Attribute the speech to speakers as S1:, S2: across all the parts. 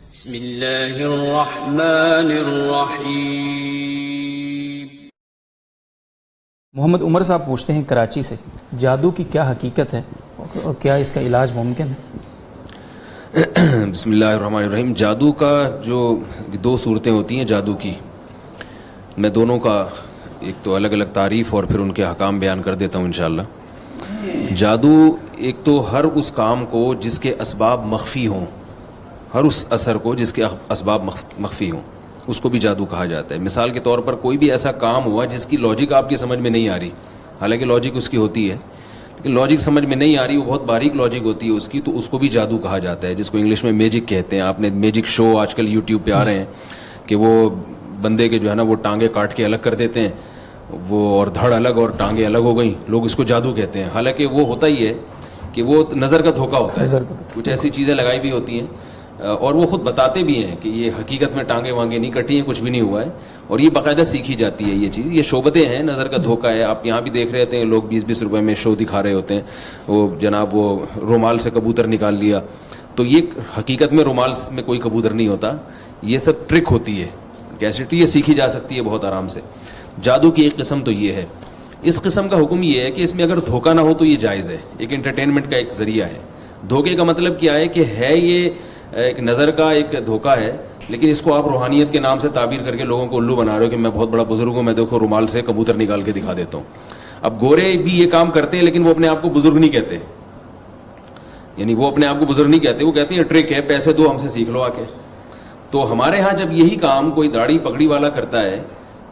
S1: بسم اللہ الرحمن الرحیم۔
S2: محمد عمر صاحب پوچھتے ہیں کراچی سے، جادو کی کیا حقیقت ہے اور کیا اس کا علاج ممکن ہے؟
S3: بسم اللہ الرحمن الرحیم۔ جادو کا جو دو صورتیں ہوتی ہیں جادو کی، میں دونوں کا ایک تو الگ الگ تعریف اور پھر ان کے احکام بیان کر دیتا ہوں انشاءاللہ۔ جادو ایک تو ہر اس کام کو جس کے اسباب مخفی ہوں، ہر اس اثر کو جس کے اسباب مخفی ہوں، اس کو بھی جادو کہا جاتا ہے۔ مثال کے طور پر کوئی بھی ایسا کام ہوا جس کی لاجک آپ کی سمجھ میں نہیں آ رہی، حالانکہ لاجک اس کی ہوتی ہے لیکن لاجک سمجھ میں نہیں آ رہی، وہ بہت باریک لاجک ہوتی ہے اس کی، تو اس کو بھی جادو کہا جاتا ہے، جس کو انگلش میں میجک کہتے ہیں۔ آپ نے میجک شو آج کل یوٹیوب پہ آ رہے ہیں کہ وہ بندے کے جو ہے نا وہ ٹانگیں کاٹ کے الگ کر دیتے ہیں، وہ اور دھڑ الگ اور ٹانگیں الگ ہو گئیں، لوگ اس کو جادو کہتے ہیں۔ حالانکہ وہ ہوتا ہی ہے کہ وہ نظر کا دھوکہ ہوتا ہے، کچھ ایسی چیزیں لگائی بھی ہوتی ہیں اور وہ خود بتاتے بھی ہیں کہ یہ حقیقت میں ٹانگیں وانگیں نہیں کٹی ہیں، کچھ بھی نہیں ہوا ہے، اور یہ باقاعدہ سیکھی جاتی ہے یہ چیز۔ یہ شعبتیں ہیں، نظر کا دھوکہ ہے۔ آپ یہاں بھی دیکھ رہے ہیں لوگ 20-20 روپے میں شو دکھا رہے ہوتے ہیں، وہ جناب وہ رومال سے کبوتر نکال لیا، تو یہ حقیقت میں رومال میں کوئی کبوتر نہیں ہوتا، یہ سب ٹرک ہوتی ہے، کیسے یہ سیکھی جا سکتی ہے بہت آرام سے۔ جادو کی ایک قسم تو یہ ہے۔ اس قسم کا حکم یہ ہے کہ اس میں اگر دھوکہ نہ ہو تو یہ جائز ہے، ایک انٹرٹینمنٹ کا ایک ذریعہ ہے۔ دھوکے کا مطلب کیا ہے کہ ہے یہ ایک نظر کا ایک دھوکہ ہے، لیکن اس کو آپ روحانیت کے نام سے تعبیر کر کے لوگوں کو الو بنا رہے ہو کہ میں بہت بڑا بزرگ ہوں، میں دیکھو رومال سے کبوتر نکال کے دکھا دیتا ہوں۔ اب گورے بھی یہ کام کرتے ہیں لیکن وہ اپنے آپ کو بزرگ نہیں کہتے، یعنی وہ اپنے آپ کو بزرگ نہیں کہتے، وہ کہتے ہیں ٹرک ہے، پیسے دو ہم سے سیکھ لو آ کے۔ تو ہمارے ہاں جب یہی کام کوئی داڑھی پگڑی والا کرتا ہے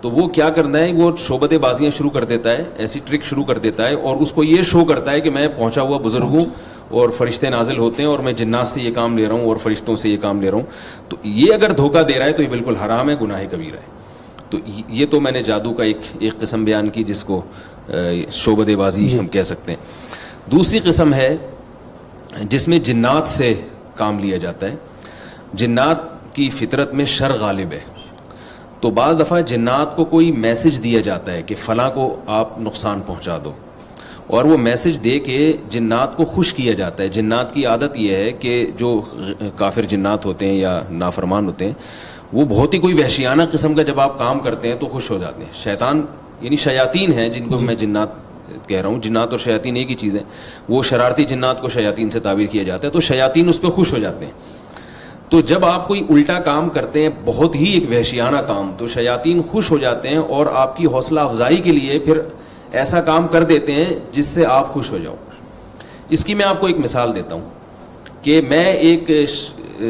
S3: تو وہ کیا کرنا ہے، وہ شعبت بازیاں شروع کر دیتا ہے، ایسی ٹرک شروع کر دیتا ہے، اور اس کو یہ شو کرتا ہے کہ میں پہنچا ہوا بزرگ ہوں اور فرشتے نازل ہوتے ہیں اور میں جنات سے یہ کام لے رہا ہوں اور فرشتوں سے یہ کام لے رہا ہوں۔ تو یہ اگر دھوکہ دے رہا ہے تو یہ بالکل حرام ہے، گناہ کبیرہ ہے۔ تو یہ تو میں نے جادو کا ایک قسم بیان کی جس کو شعبت بازی ہم کہہ سکتے ہیں۔ دوسری قسم ہے جس میں جنات سے کام لیا جاتا ہے۔ جنات کی فطرت میں شر غالب ہے، تو بعض دفعہ جنات کو کوئی میسج دیا جاتا ہے کہ فلاں کو آپ نقصان پہنچا دو، اور وہ میسج دے کے جنات کو خوش کیا جاتا ہے۔ جنات کی عادت یہ ہے کہ جو کافر جنات ہوتے ہیں یا نافرمان ہوتے ہیں، وہ بہت ہی کوئی وحشیانہ قسم کا جب آپ کام کرتے ہیں تو خوش ہو جاتے ہیں۔ شیطان یعنی شیاطین ہیں جن کو میں جنات کہہ رہا ہوں، جنات اور شیاطین ایک ہی چیز ہے، وہ شرارتی جنات کو شیاطین سے تعبیر کیا جاتا ہے، تو شیاطین اس پہ خوش ہو جاتے ہیں۔ تو جب آپ کوئی الٹا کام کرتے ہیں، بہت ہی ایک وحشیانہ کام، تو شیاطین خوش ہو جاتے ہیں اور آپ کی حوصلہ افزائی کے لیے پھر ایسا کام کر دیتے ہیں جس سے آپ خوش ہو جاؤ۔ اس کی میں آپ کو ایک مثال دیتا ہوں کہ میں ایک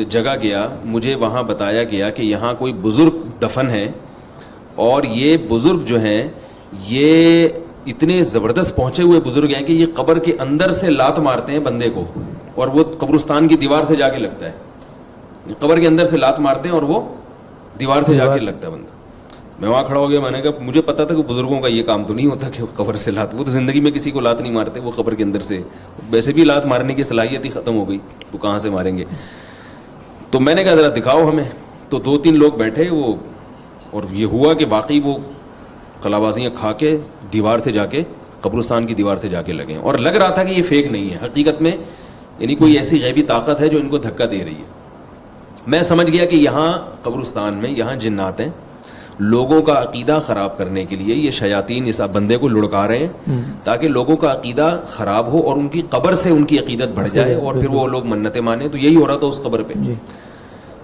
S3: جگہ گیا، مجھے وہاں بتایا گیا کہ یہاں کوئی بزرگ دفن ہے، اور یہ بزرگ جو ہیں یہ اتنے زبردست پہنچے ہوئے بزرگ ہیں کہ یہ قبر کے اندر سے لات مارتے ہیں بندے کو، اور وہ قبرستان کی دیوار سے جا کے لگتا ہے، قبر کے اندر سے لات مارتے ہیں اور وہ دیوار سے جا کے لگتا ہے بندہ۔ میں وہاں کھڑا ہو گیا، میں نے کہا مجھے پتا تھا کہ بزرگوں کا یہ کام تو نہیں ہوتا کہ وہ قبر سے لات، وہ تو زندگی میں کسی کو لات نہیں مارتے، وہ قبر کے اندر سے، ویسے بھی لات مارنے کی صلاحیت ہی ختم ہو گئی تو کہاں سے ماریں گے۔ تو میں نے کہا ذرا دکھاؤ ہمیں، تو 2-3 لوگ بیٹھے وہ، اور یہ ہوا کہ واقعی وہ قلابازیاں کھا کے دیوار سے جا کے قبرستان کی دیوار سے جا کے لگے، اور لگ رہا تھا کہ یہ فیک نہیں ہے، حقیقت میں یعنی کوئی ایسی غیبی طاقت ہے جو ان کو دھکا دے رہی ہے۔ میں سمجھ گیا کہ یہاں قبرستان میں یہاں جنات ہیں، لوگوں کا عقیدہ خراب کرنے کے لیے یہ شیاطین اس بندے کو لڑکا رہے ہیں تاکہ لوگوں کا عقیدہ خراب ہو اور ان کی قبر سے ان کی عقیدت بڑھ جائے اور پھر وہ لوگ منتیں مانیں۔ تو یہی ہو رہا تھا اس قبر پہ۔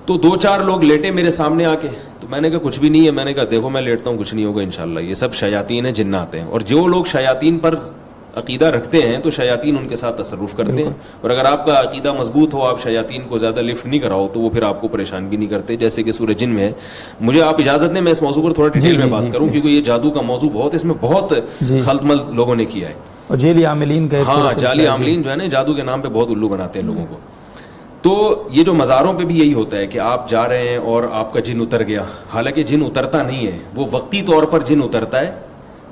S3: تو 2-4 لوگ لیٹے میرے سامنے آ کے، تو میں نے کہا کچھ بھی نہیں ہے، میں نے کہا دیکھو میں لیٹتا ہوں، کچھ نہیں ہوگا انشاءاللہ، یہ سب شیاطین ہیں، جنات ہیں، اور جو لوگ شیاطین پر عقیدہ رکھتے ہیں تو شیاطین ان کے ساتھ تصرف کرتے ہیں، اور اگر آپ کا عقیدہ مضبوط ہو، آپ شیاطین کو زیادہ لفٹ نہیں کراؤ تو وہ پھر آپ کو پریشان بھی نہیں کرتے، جیسے کہ سورہ جن میں ہے۔ مجھے آپ اجازت دیں میں اس موضوع پر تھوڑا ڈیٹیل میں بات کروں، کیونکہ یہ جادو کا موضوع بہت، اس میں بہت خلط مل لوگوں نے کیا ہے،
S2: اور جعلی عاملین کا،
S3: ہاں جعلی عاملین جو ہے نا جادو کے نام پہ بہت الو بناتے ہیں لوگوں کو۔ تو یہ جو مزاروں پہ بھی یہی ہوتا ہے کہ آپ جا رہے ہیں اور آپ کا جن اتر گیا، حالانکہ جن اترتا نہیں ہے، وہ وقتی طور پر جن اترتا ہے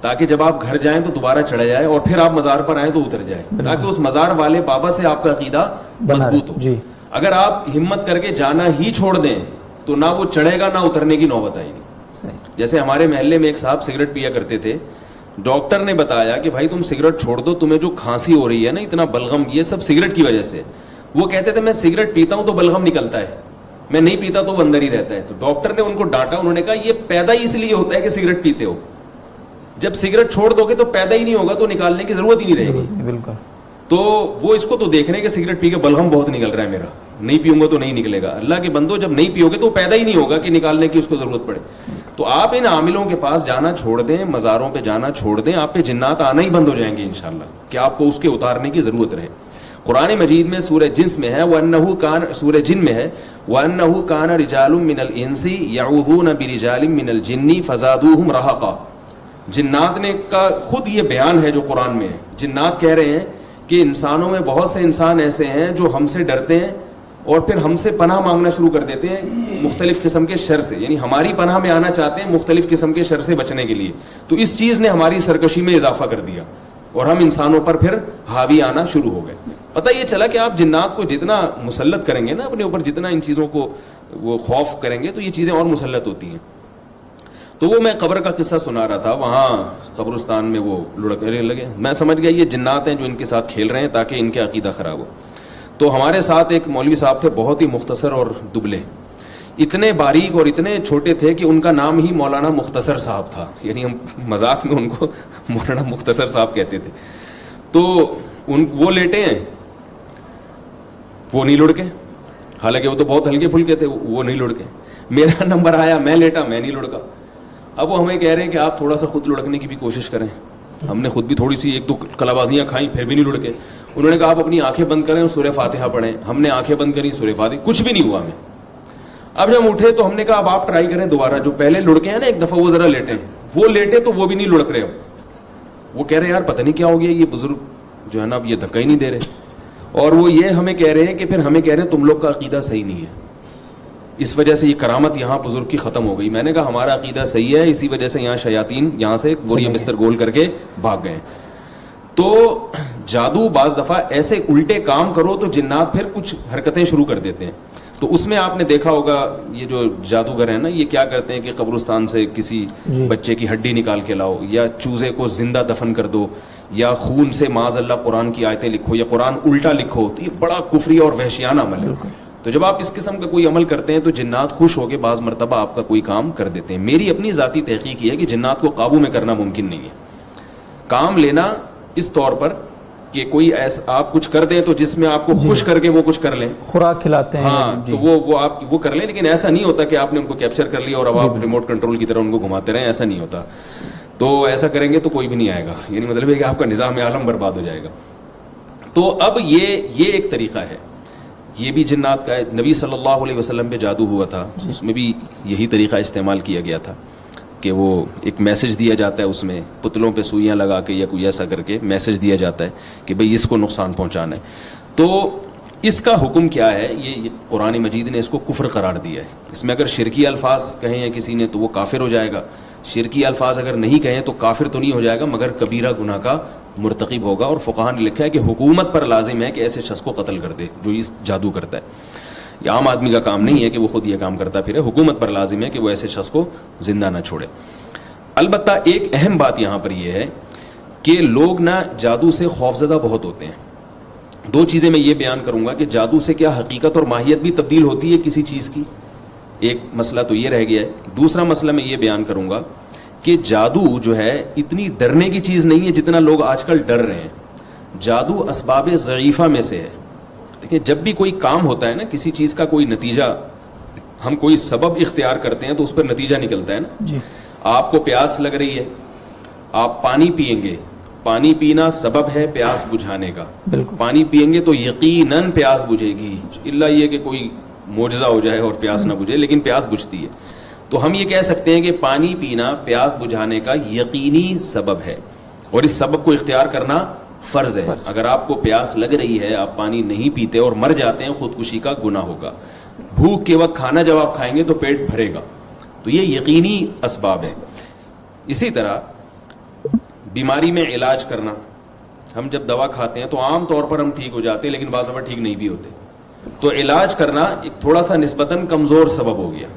S3: تاکہ جب آپ گھر جائیں تو دوبارہ چڑھا جائے اور پھر آپ مزار پر آئیں تو اتر جائے، تاکہ اس مزار والے بابا سے آپ کا عقیدہ مضبوط ہو۔ اگر آپ ہمت کر کے جانا ہی چھوڑ دیں تو نہ وہ چڑھے گا نہ اترنے کی نوبت آئے گی۔ جیسے ہمارے محلے میں ایک صاحب سگریٹ پیا کرتے تھے، ڈاکٹر نے بتایا کہ بھائی تم سگریٹ چھوڑ دو، تمہیں جو کھانسی ہو رہی ہے نا، اتنا بلغم، یہ سب سگریٹ کی وجہ سے۔ وہ کہتے تھے میں سگریٹ پیتا ہوں تو بلغم نکلتا ہے، میں نہیں پیتا تو وہ اندر ہی رہتا ہے. تو ڈاکٹر نے ان کو ڈانٹا, انہوں نے کہا یہ پیدا ہی اس لیے ہوتا ہے کہ سگریٹ پیتے ہو, جب سگریٹ چھوڑ دو گے تو پیدا ہی نہیں ہوگا تو نکالنے کی ضرورت ہی نہیں رہے گی.
S2: بالکل.
S3: تو وہ اس کو تو دیکھ رہے ہیں کہ سگریٹ پی کے بلغم بہت نکل رہا ہے میرا, نہیں پیوں گا تو نہیں نکلے گا. اللہ کے بندو, جب نہیں پیو گے تو پیدا ہی نہیں ہوگا کہ نکالنے کی اس کو ضرورت پڑے. تو آپ ان عاملوں کے پاس جانا چھوڑ دیں, مزاروں پہ جانا چھوڑ دیں, آپ پہ جنات آنا ہی بند ہو جائیں گے انشاءاللہ, کہ آپ کو اس کے اتارنے کی ضرورت رہے. قرآن مجید میں سورہ جنس میں ہے وَأَنَّهُ كَانَ, سورہ جن میں ہے وَأَنَّهُ كَانَ رِجَالٌ مِّنَ الْإِنسِ يَعُوذُونَ بِرِجَالٍ مِّنَ الْجِنِّ فَزَادُوهُمْ رَهَقًا. جنات نے کا خود یہ بیان ہے جو قرآن میں ہے. جنات کہہ رہے ہیں کہ انسانوں میں بہت سے انسان ایسے ہیں جو ہم سے ڈرتے ہیں اور پھر ہم سے پناہ مانگنا شروع کر دیتے ہیں مختلف قسم کے شر سے, یعنی ہماری پناہ میں آنا چاہتے ہیں مختلف قسم کے شر سے بچنے کے لیے. تو اس چیز نے ہماری سرکشی میں اضافہ کر دیا اور ہم انسانوں پر پھر حاوی آنا شروع ہو گئے. پتہ یہ چلا کہ آپ جنات کو جتنا مسلط کریں گے نا اپنے اوپر, جتنا ان چیزوں کو وہ خوف کریں گے تو یہ چیزیں اور مسلط ہوتی ہیں. تو وہ میں قبر کا قصہ سنا رہا تھا, وہاں قبرستان میں وہ لڑکنے لگے. میں سمجھ گیا یہ جنات ہیں جو ان کے ساتھ کھیل رہے ہیں تاکہ ان کے عقیدہ خراب ہو. تو ہمارے ساتھ ایک مولوی صاحب تھے, بہت ہی مختصر اور دبلے, اتنے باریک اور اتنے چھوٹے تھے کہ ان کا نام ہی مولانا مختصر صاحب تھا, یعنی ہم مذاق میں ان کو مولانا مختصر صاحب کہتے تھے. تو وہ لیٹے ہیں, وہ نہیں لڑکے, حالانکہ وہ تو بہت ہلکے پھلکے تھے, وہ نہیں لڑکے. میرا نمبر آیا, میں لیٹا, میں نہیں لڑکا. اب وہ ہمیں کہہ رہے ہیں کہ آپ تھوڑا سا خود لڑکنے کی بھی کوشش کریں. ہم نے خود بھی تھوڑی سی ایک دو کلابازیاں کھائیں, پھر بھی نہیں لڑکے. انہوں نے کہا آپ اپنی آنکھیں بند کریں اور سورہ فاتحہ پڑھیں. ہم نے آنکھیں بند کری, سورہ فاتحہ, کچھ بھی نہیں ہوا ہمیں. اب جب ہم اٹھے تو ہم نے کہا اب آپ ٹرائی کریں دوبارہ, جو پہلے لڑکے ہیں نا ایک دفعہ وہ ذرا لیٹے. وہ لیٹے تو وہ بھی نہیں لڑک رہے. اب وہ کہہ رہے ہیں یار پتہ نہیں کیا ہو گیا, یہ بزرگ جو ہے نا اب یہ دھکا ہی نہیں دے رہے. اور وہ یہ ہمیں کہہ رہے ہیں کہ پھر ہمیں کہہ رہے ہیں تم لوگ کا عقیدہ صحیح نہیں ہے, اس وجہ سے یہ کرامت یہاں بزرگ کی ختم ہو گئی. میں نے کہا ہمارا عقیدہ صحیح ہے, اسی وجہ سے یہاں شیاطین یہاں سے بوریہ بستر گول کر کے بھاگ گئے. تو جادو بعض دفعہ ایسے الٹے کام کرو تو جنات پھر کچھ حرکتیں شروع کر دیتے ہیں. تو اس میں آپ نے دیکھا ہوگا یہ جو جادوگر ہیں نا, یہ کیا کرتے ہیں کہ قبرستان سے کسی بچے کی ہڈی نکال کے لاؤ, یا چوزے کو زندہ دفن کر دو, یا خون سے معاذ اللہ قرآن کی آیتیں لکھو, یا قرآن الٹا لکھو. تو یہ بڑا کفری اور وحشیانہ عمل ہے. تو جب آپ اس قسم کا کوئی عمل کرتے ہیں تو جنات خوش ہو کے بعض مرتبہ آپ کا کوئی کام کر دیتے ہیں. میری اپنی ذاتی تحقیق یہ ہے کہ جنات کو قابو میں کرنا ممکن نہیں ہے. کام لینا اس طور پر کہ کوئی ایسا آپ کچھ کر دیں تو جس میں آپ کو خوش کر کے وہ کچھ کر لیں,
S2: خوراک کھلاتے ہیں,
S3: ہاں تو وہ آپ وہ کر لیں. لیکن ایسا نہیں ہوتا کہ آپ نے ان کو کیپچر کر لیا اور اب آپ ریموٹ کنٹرول کی طرح ان کو گھماتے رہیں, ایسا نہیں ہوتا. تو ایسا کریں گے تو کوئی بھی نہیں آئے گا, یعنی مطلب ہے کہ آپ کا نظام عالم برباد ہو جائے گا. تو اب یہ ایک طریقہ ہے, یہ بھی جنات کا ہے. نبی صلی اللہ علیہ وسلم پہ جادو ہوا تھا, اس میں بھی یہی طریقہ استعمال کیا گیا تھا کہ وہ ایک میسج دیا جاتا ہے, اس میں پتلوں پہ سوئیاں لگا کے یا کوئی ایسا کر کے میسج دیا جاتا ہے کہ بھئی اس کو نقصان پہنچانا ہے. تو اس کا حکم کیا ہے, یہ قرآن مجید نے اس کو کفر قرار دیا ہے. اس میں اگر شرکی الفاظ کہیں ہیں کسی نے تو وہ کافر ہو جائے گا, شرکی الفاظ اگر نہیں کہیں تو کافر تو نہیں ہو جائے گا مگر کبیرہ گناہ کا مرتکب ہوگا. اور فقہاء نے لکھا ہے کہ حکومت پر لازم ہے کہ ایسے شخص کو قتل کر دے جو اس جادو کرتا ہے. یہ عام آدمی کا کام نہیں ہے کہ وہ خود یہ کام کرتا پھرے, حکومت پر لازم ہے کہ وہ ایسے شخص کو زندہ نہ چھوڑے. البتہ ایک اہم بات یہاں پر یہ ہے کہ لوگ نہ جادو سے خوفزدہ بہت ہوتے ہیں. دو چیزیں میں یہ بیان کروں گا کہ جادو سے کیا حقیقت اور ماہیت بھی تبدیل ہوتی ہے کسی چیز کی, ایک مسئلہ تو یہ رہ گیا ہے. دوسرا مسئلہ میں یہ بیان کروں گا کہ جادو جو ہے اتنی ڈرنے کی چیز نہیں ہے جتنا لوگ آج کل ڈر رہے ہیں. جادو اسباب ضعیفہ میں سے ہے. دیکھیں جب بھی کوئی کام ہوتا ہے نا, کسی چیز کا کوئی نتیجہ, ہم کوئی سبب اختیار کرتے ہیں تو اس پر نتیجہ نکلتا ہے نا. جی آپ کو پیاس لگ رہی ہے, آپ پانی پئیں گے, پانی پینا سبب ہے پیاس بجھانے کا. پانی پئیں گے تو یقیناً پیاس بجھے گی, الا یہ کہ کوئی معجزہ ہو جائے اور پیاس نہ بجھے, لیکن پیاس بجھتی ہے. تو ہم یہ کہہ سکتے ہیں کہ پانی پینا پیاس بجھانے کا یقینی سبب ہے اور اس سبب کو اختیار کرنا فرض ہے. اگر آپ کو پیاس لگ رہی ہے, آپ پانی نہیں پیتے اور مر جاتے ہیں, خودکشی کا گناہ ہوگا. بھوک کے وقت کھانا جب آپ کھائیں گے تو پیٹ بھرے گا. تو یہ یقینی اسباب ہے. اسی طرح بیماری میں علاج کرنا, ہم جب دوا کھاتے ہیں تو عام طور پر ہم ٹھیک ہو جاتے ہیں لیکن بعض دفعہ ٹھیک نہیں بھی ہوتے. تو علاج کرنا ایک تھوڑا سا نسبتاً کمزور سبب ہو گیا,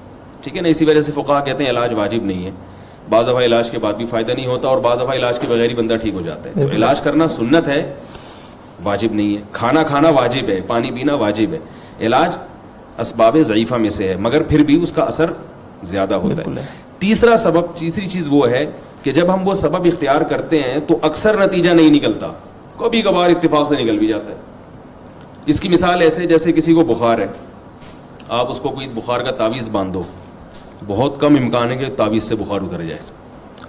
S3: ٹھیک ہے نا. اسی وجہ سے فقہاء کہتے ہیں علاج واجب نہیں ہے. بعض دفعہ علاج کے بعد بھی فائدہ نہیں ہوتا اور بعض دفعہ علاج کے بغیر ہی بندہ ٹھیک ہو جاتا ہے. تو علاج کرنا سنت ہے, واجب نہیں ہے. کھانا کھانا واجب ہے, پانی پینا واجب ہے, علاج اسباب ضعیفہ میں سے ہے، مگر پھر بھی اس کا اثر زیادہ ہوتا ہے۔ تیسرا سبب، تیسری چیز وہ ہے کہ جب ہم وہ سبب اختیار کرتے ہیں تو اکثر نتیجہ نہیں نکلتا، کبھی کبھار اتفاق سے نکل بھی جاتا ہے۔ اس کی مثال ایسے جیسے کسی کو بخار ہے، آپ اس کو کوئی بخار کا تعویذ باندھ دو، بہت کم امکان ہے کہ تعویذ سے بخار اتر جائے۔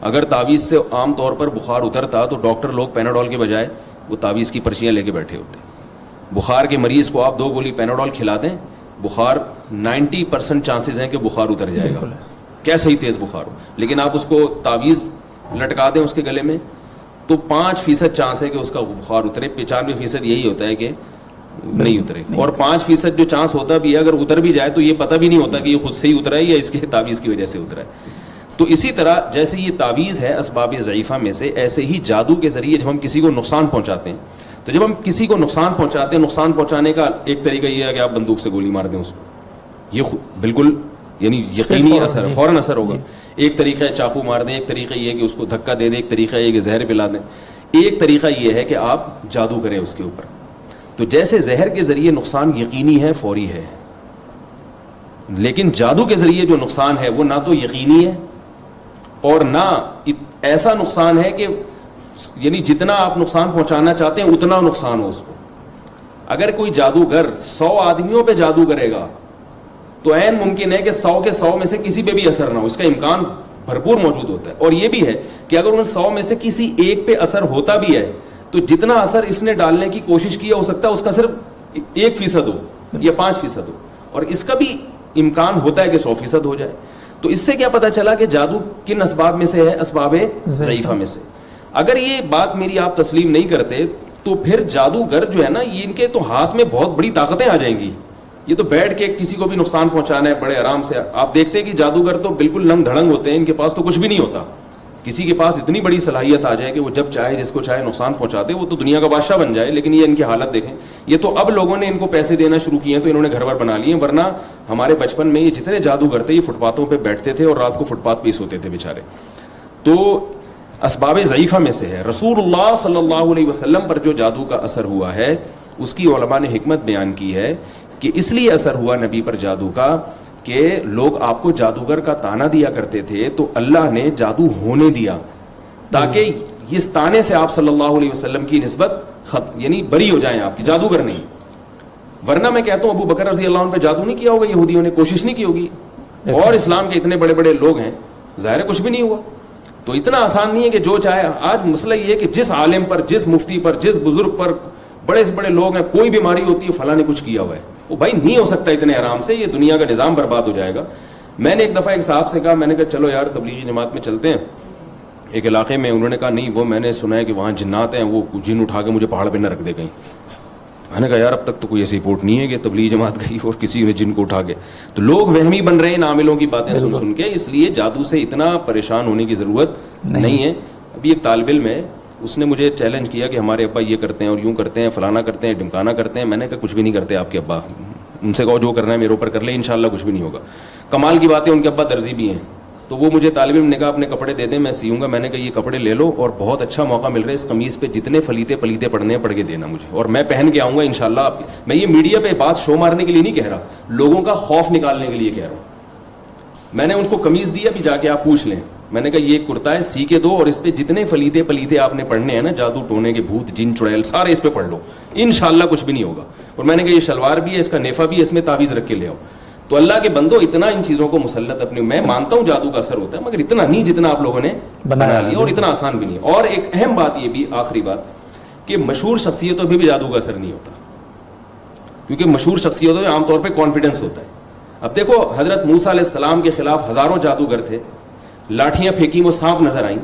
S3: اگر تعویذ سے عام طور پر بخار اترتا تو ڈاکٹر لوگ پیناڈول کے بجائے وہ تعویذ کی پرچیاں لے کے بیٹھے ہوتے۔ بخار کے مریض کو آپ 2 گولی پیناڈول کھلا دیں، بخار 90% چانسز ہیں کہ بخار اتر جائے گا، کیسا ہی تیز بخار ہو۔ لیکن آپ اس کو تعویذ لٹکا دیں اس کے گلے میں تو 5% چانس ہے کہ اس کا بخار اترے، 95% یہی ہوتا ہے کہ نہیں اترے، اور 5% جو چانس ہوتا بھی ہے اگر اتر بھی جائے تو یہ پتہ بھی نہیں ہوتا کہ یہ خود سے ہی اترا ہے یا اس کے تعویذ کی وجہ سے اترا ہے۔ تو اسی طرح جیسے یہ تعویذ ہے اسباب ضعیفہ میں سے، ایسے ہی جادو کے ذریعے جب ہم کسی کو نقصان پہنچاتے ہیں، تو جب ہم کسی کو نقصان پہنچاتے ہیں، نقصان پہنچانے کا ایک طریقہ یہ ہے کہ آپ بندوق سے گولی مار دیں اس کو، یہ بالکل یعنی یقینی اثر، فوراً اثر ہوگا۔ ایک طریقہ ہے چاقو مار دیں، ایک طریقہ یہ ہے کہ اس کو دھکا دے دیں، ایک طریقہ یہ ہے کہ زہر پلا دیں، ایک طریقہ یہ ہے کہ آپ جادو کریں اس کے اوپر۔ تو جیسے زہر کے ذریعے نقصان یقینی ہے، فوری ہے، لیکن جادو کے ذریعے جو نقصان ہے وہ نہ تو یقینی ہے اور نہ ایسا نقصان ہے کہ یعنی جتنا آپ نقصان پہنچانا چاہتے ہیں اتنا نقصان ہو اس کو۔ اگر کوئی جادوگر 100 آدمیوں پہ جادو کرے گا تو عین ممکن ہے کہ 100 کے 100 میں سے کسی پہ بھی اثر نہ ہو، اس کا امکان بھرپور موجود ہوتا ہے۔ اور یہ بھی ہے کہ اگر ان 100 میں سے کسی ایک پہ اثر ہوتا بھی ہے تو جتنا اثر اس نے ڈالنے کی کوشش کی ہو سکتا ہے اس کا صرف 1% ہو یا 5% ہو، اور اس کا بھی امکان ہوتا ہے کہ 100% ہو جائے۔ تو اس سے کیا پتا چلا کہ جادو کن اسباب میں سے ہے؟ اسباب ضعیفہ میں سے۔ اگر یہ بات میری آپ تسلیم نہیں کرتے تو پھر جادوگر جو ہے نا، یہ ان کے تو ہاتھ میں بہت بڑی طاقتیں آ جائیں گی، یہ تو بیٹھ کے کسی کو بھی نقصان پہنچانا ہے بڑے آرام سے۔ آپ دیکھتے ہیں کہ جادوگر تو بالکل ننگ دھڑنگ ہوتے ہیں، ان کے پاس تو کچھ بھی نہیں ہوتا۔ کسی کے پاس اتنی بڑی صلاحیت آ جائے کہ وہ جب چاہے جس کو چاہے نقصان پہنچا دے، وہ تو دنیا کا بادشاہ بن جائے۔ لیکن یہ ان کی حالت دیکھیں، یہ تو اب لوگوں نے ان کو پیسے دینا شروع کیے ہیں تو انہوں نے گھر بار بنا لیے، ورنہ ہمارے بچپن میں یہ جتنے جادوگر تھے یہ فٹ پاتھوں پہ بیٹھتے تھے اور رات کو فٹ پاتھ پہ ہی سوتے تھے بیچارے۔ تو اسباب ضعیفہ میں سے ہے۔ رسول اللہ صلی اللہ علیہ وسلم پر جو جادو کا اثر ہوا ہے اس کی علماء نے حکمت بیان کی ہے کہ اس لیے اثر ہوا نبی پر جادو کا کہ لوگ آپ کو جادوگر کا تانا دیا کرتے تھے، تو اللہ نے جادو ہونے دیا تاکہ اس تانے سے آپ صلی اللہ علیہ وسلم کی نسبت یعنی بری ہو جائیں، آپ کی جادوگر نہیں۔ ورنہ میں کہتا ہوں ابو بکر رضی اللہ عنہ پہ جادو نہیں کیا ہوگا یہودیوں نے، کوشش نہیں کی ہوگی، اور اسلام کے اتنے بڑے بڑے لوگ ہیں، ظاہر ہے کچھ بھی نہیں ہوا۔ تو اتنا آسان نہیں ہے کہ جو چاہے۔ آج مسئلہ یہ ہے کہ جس عالم پر، جس مفتی پر، جس بزرگ پر، بڑے سے بڑے لوگ ہیں، کوئی بیماری ہوتی ہے فلاں نے کچھ کیا ہوا ہے، وہ بھائی نہیں ہو سکتا اتنے آرام سے، یہ دنیا کا نظام برباد ہو جائے گا۔ میں نے ایک دفعہ ایک صاحب سے کہا، میں نے کہا چلو یار تبلیغی جماعت میں چلتے ہیں ایک علاقے میں۔ انہوں نے کہا نہیں، وہ میں نے سنا ہے کہ وہاں جنات ہیں، وہ جن اٹھا کے مجھے پہاڑ پہ نہ رکھ دے کہیں۔ میں نے کہا یار اب تک تو کوئی ایسی رپورٹ نہیں ہے کہ تبلیغی جماعت گئی اور کسی نے جن کو اٹھا کے، تو لوگ وہمی بن رہے ہیں عاملوں کی باتیں سن سن کے۔ اس لیے جادو سے اتنا پریشان ہونے کی ضرورت نہیں ہے۔ ابھی ایک طالب علم ہے، اس نے مجھے چیلنج کیا کہ ہمارے ابا یہ کرتے ہیں اور یوں کرتے ہیں، فلانا کرتے ہیں، ڈمکانا کرتے ہیں۔ میں نے کہا کچھ بھی نہیں کرتے آپ کے ابا، ان سے کہو جو کرنا ہے میرے اوپر کر لیں، انشاءاللہ کچھ بھی نہیں ہوگا۔ کمال کی بات ہے ان کے ابا درزی بھی ہیں، تو وہ مجھے طالب علم نے کہا اپنے کپڑے دے دیں میں سیوں گا۔ میں نے کہا یہ کپڑے لے لو اور بہت اچھا موقع مل رہا ہے، اس قمیض پہ جتنے فلیتے پلیتے پڑھنے ہیں پڑھ کے دینا مجھے، اور میں پہن کے آؤں گا انشاءاللہ۔ میں یہ میڈیا پہ بات شو مارنے کے لیے نہیں کہہ رہا، لوگوں کا خوف نکالنے کے لیے کہہ رہا ہوں۔ میں نے ان کو قمیض دی، ابھی جا کے آپ پوچھ لیں، میں نے کہا یہ کرتا ہے سی کے دو اور اس پہ جتنے فلیتے پلیتے آپ نے پڑھنے ہیں نا، جادو ٹونے کے بھوت جن چڑیل سارے اس پہ پڑھ لو، انشاءاللہ کچھ بھی نہیں ہوگا۔ اور میں نے کہا یہ شلوار بھی ہے، اس کا نیفا بھی ہے، اس میں تعویذ رکھ کے لے آؤ۔ تو اللہ کے بندو اتنا ان چیزوں کو مسلط اپنے، میں مانتا ہوں جادو کا اثر ہوتا ہے مگر اتنا نہیں جتنا آپ لوگوں نے بنا لیا، اور اتنا آسان بھی نہیں۔ اور ایک اہم بات یہ بھی، آخری بات، کہ مشہور شخصیتوں پہ بھی جادو کا اثر نہیں ہوتا، کیونکہ مشہور شخصیتوں میں عام طور پہ کانفیڈنس ہوتا ہے۔ اب دیکھو حضرت موسیٰ علیہ السلام کے خلاف ہزاروں جادوگر تھے، لاٹھیاں پھینکی وہ سانپ نظر آئیں۔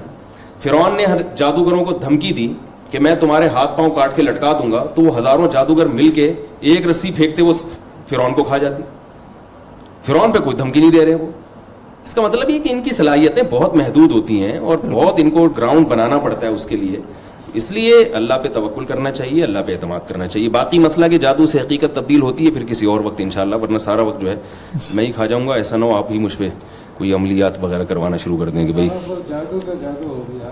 S3: فرعون نے جادوگروں کو دھمکی دی کہ میں تمہارے ہاتھ پاؤں کاٹ کے لٹکا دوں گا، تو وہ ہزاروں جادوگر مل کے ایک رسی پھینکتے وہ فرعون کو کھا جاتی۔ فرعون پہ کوئی دھمکی نہیں دے رہے وہ۔ اس کا مطلب یہ کہ ان کی صلاحیتیں بہت محدود ہوتی ہیں اور بہت ان کو گراؤنڈ بنانا پڑتا ہے اس کے لیے۔ اس لیے اللہ پہ توکل کرنا چاہیے، اللہ پہ اعتماد کرنا چاہیے۔ باقی مسئلہ کہ جادو سے حقیقت تبدیل ہوتی ہے پھر کسی اور وقت انشاءاللہ، ورنہ سارا وقت جو ہے میں ہی کھا جاؤں گا۔ ایسا نہ ہو آپ ہی مجھ پہ کوئی عملیات وغیرہ کروانا شروع کر دیں کہ بھائی
S4: جادو کا جادو ہو گیا۔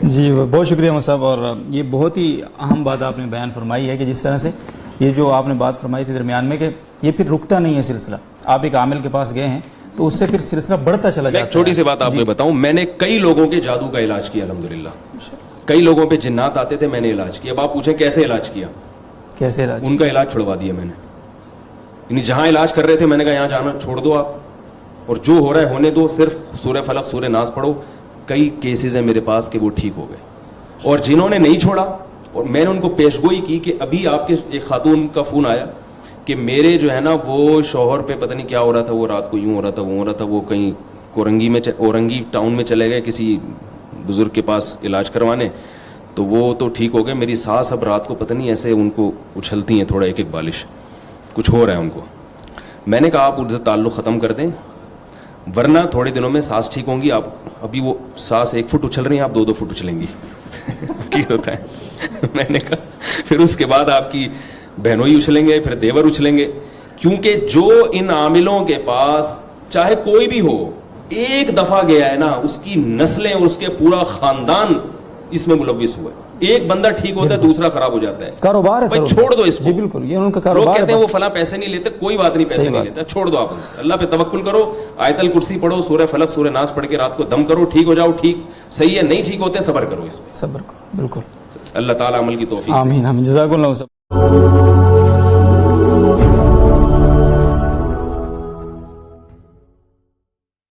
S2: جی بہت شکریہ صاحب، اور یہ بہت ہی اہم بات آپ نے بیان فرمائی ہے کہ جس طرح سے یہ جو آپ نے بات فرمائی تھی درمیان میں کہ یہ پھر رکتا نہیں ہے سلسلہ، آپ ایک عامل کے پاس گئے ہیں تو اس سے پھر سلسلہ بڑھتا چلا جاتا ہے.
S3: ایک چھوٹی سی بات آپ کو بتاؤں، میں نے کئی لوگوں کے جادو کا علاج کیا الحمدللہ. کئی لوگوں پہ جنات آتے تھے، میں نے علاج کیا. اب آپ پوچھیں کیسے علاج کیا؟
S2: کیسے علاج؟
S3: ان کا علاج چھڑوا دیا میں نے. یعنی جہاں علاج کر رہے تھے میں نے کہا یہاں جانا چھوڑ دو آپ، اور جو ہو رہا ہے ہونے دو، صرف سورہ فلق سورہ ناس پڑھو. کئی کیسز ہیں میرے پاس کہ وہ ٹھیک ہو گئے. اور جنہوں نے نہیں چھوڑا، اور میں نے ان کو پیشگوئی کی کہ ابھی آپ کے ایک خاتون کا فون آیا کہ میرے جو ہے نا وہ شوہر پہ پتہ نہیں کیا ہو رہا تھا، وہ رات کو یوں ہو رہا تھا، وہ ہو رہا تھا، وہ کہیں اورنگی ٹاؤن میں چلے گئے کسی بزرگ کے پاس علاج کروانے، تو وہ تو ٹھیک ہو گئے. میری ساس اب رات کو پتہ نہیں ایسے ان کو اچھلتی ہیں تھوڑا ایک ایک بالش، کچھ ہو رہا ہے ان کو. میں نے کہا آپ ان سے تعلق ختم کر دیں، ورنہ تھوڑے دنوں میں سانس ٹھیک ہوں گی. آپ ابھی وہ سانس 1 فٹ اچھل رہی ہیں، آپ 2 فٹ اچھلیں گی. حقیقت ہوتا ہے. میں نے کہا پھر اس کے بعد آپ کی بہنوئی اچھلیں گے، پھر دیور اچھلیں گے. کیونکہ جو ان عاملوں کے پاس چاہے کوئی بھی ہو ایک دفعہ گیا ہے نا، اس کی نسلیں اور اس کے پورا خاندان اس میں ملوث ہوا ہے. ایک بندہ ٹھیک ہوتا ہے دوسرا خراب ہو جاتا ہے.
S2: کاروبار ہے
S3: بھائی چھوڑ دو اس کو.
S2: جی بالکل، یہ ان کا
S3: لوگ
S2: کاروبار
S3: کہتے ہیں
S2: ہے.
S3: وہ فلاں پیسے نہیں لیتے، کوئی بات نہیں، پیسے نہیں لیتا، چھوڑ دو آپ ان سے. اللہ پہ توکل کرو، آیت الکرسی پڑھو، سورہ فلق سورہ ناس پڑھ کے رات کو دم کرو، ٹھیک ہو جاؤ. ٹھیک صحیح ہے، نہیں ٹھیک ہوتے صبر کرو اس پہ.
S2: صبر کرو، بالکل.
S3: اللہ تعالیٰ عمل کی توفیق.
S2: آمین آمین. جزاک اللہ.